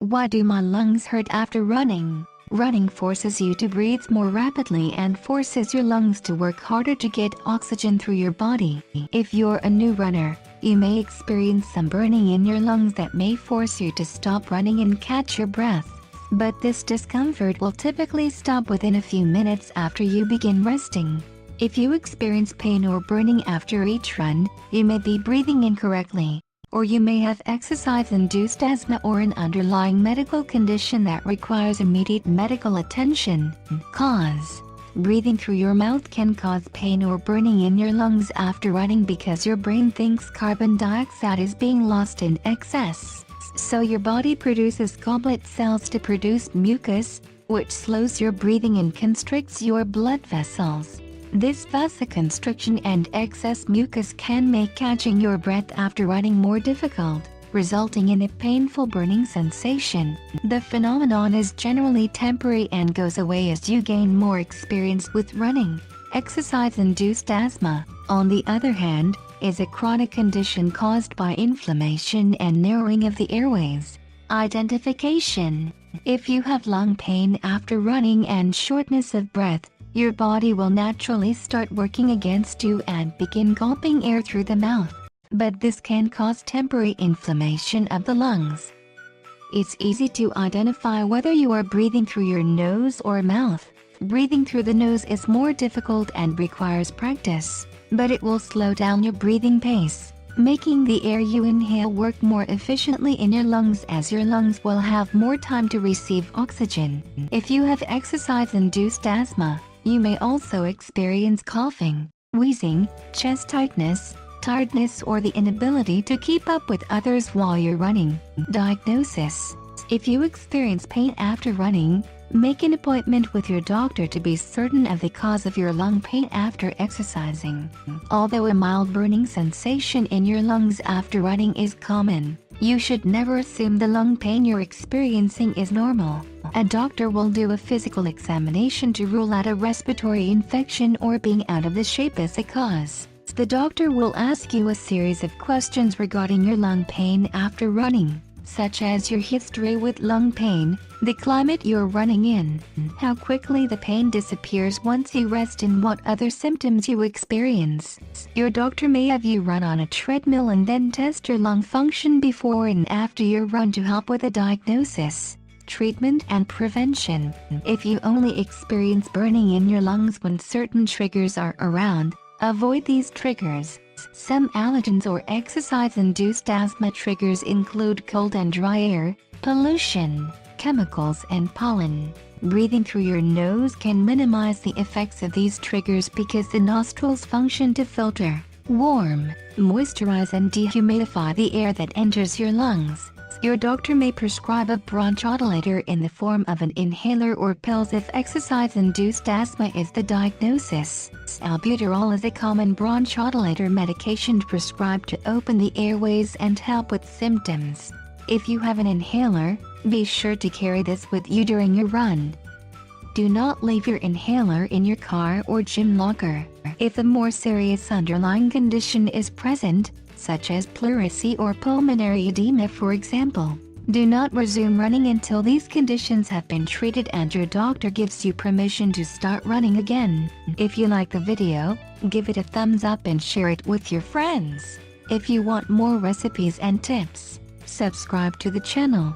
Why do my lungs hurt after running? Running forces you to breathe more rapidly and forces your lungs to work harder to get oxygen through your body. If you're a new runner, you may experience some burning in your lungs that may force you to stop running and catch your breath. But this discomfort will typically stop within a few minutes after you begin resting. If you experience pain or burning after each run, you may be breathing incorrectly, or you may have exercise-induced asthma or an underlying medical condition that requires immediate medical attention. Cause: breathing through your mouth can cause pain or burning in your lungs after running because your brain thinks carbon dioxide is being lost in excess. So your body produces goblet cells to produce mucus, which slows your breathing and constricts your blood vessels. This vasoconstriction and excess mucus can make catching your breath after running more difficult, resulting in a painful burning sensation. The phenomenon is generally temporary and goes away as you gain more experience with running. Exercise-induced asthma, on the other hand, is a chronic condition caused by inflammation and narrowing of the airways. Identification: if you have lung pain after running and shortness of breath, your body will naturally start working against you and begin gulping air through the mouth. But this can cause temporary inflammation of the lungs. It's easy to identify whether you are breathing through your nose or mouth. Breathing through the nose is more difficult and requires practice, but it will slow down your breathing pace, making the air you inhale work more efficiently in your lungs, as your lungs will have more time to receive oxygen. If you have exercise-induced asthma, you may also experience coughing, wheezing, chest tightness, tiredness, or the inability to keep up with others while you're running. Diagnosis: if you experience pain after running, make an appointment with your doctor to be certain of the cause of your lung pain after exercising. Although a mild burning sensation in your lungs after running is common, you should never assume the lung pain you're experiencing is normal. A doctor will do a physical examination to rule out a respiratory infection or being out of the shape as a cause. The doctor will ask you a series of questions regarding your lung pain after running, such as your history with lung pain, the climate you're running in, how quickly the pain disappears once you rest, and what other symptoms you experience. Your doctor may have you run on a treadmill and then test your lung function before and after your run to help with a diagnosis, treatment, and prevention. If you only experience burning in your lungs when certain triggers are around, avoid these triggers. Some allergens or exercise-induced asthma triggers include cold and dry air, pollution, chemicals, and pollen. Breathing through your nose can minimize the effects of these triggers because the nostrils function to filter, warm, moisturize, and dehumidify the air that enters your lungs. Your doctor may prescribe a bronchodilator in the form of an inhaler or pills if exercise-induced asthma is the diagnosis. Albuterol is a common bronchodilator medication prescribed to open the airways and help with symptoms. If you have an inhaler, be sure to carry this with you during your run. Do not leave your inhaler in your car or gym locker. If a more serious underlying condition is present, such as pleurisy or pulmonary edema for example, do not resume running until these conditions have been treated and your doctor gives you permission to start running again. If you like the video, give it a thumbs up and share it with your friends. If you want more recipes and tips, subscribe to the channel.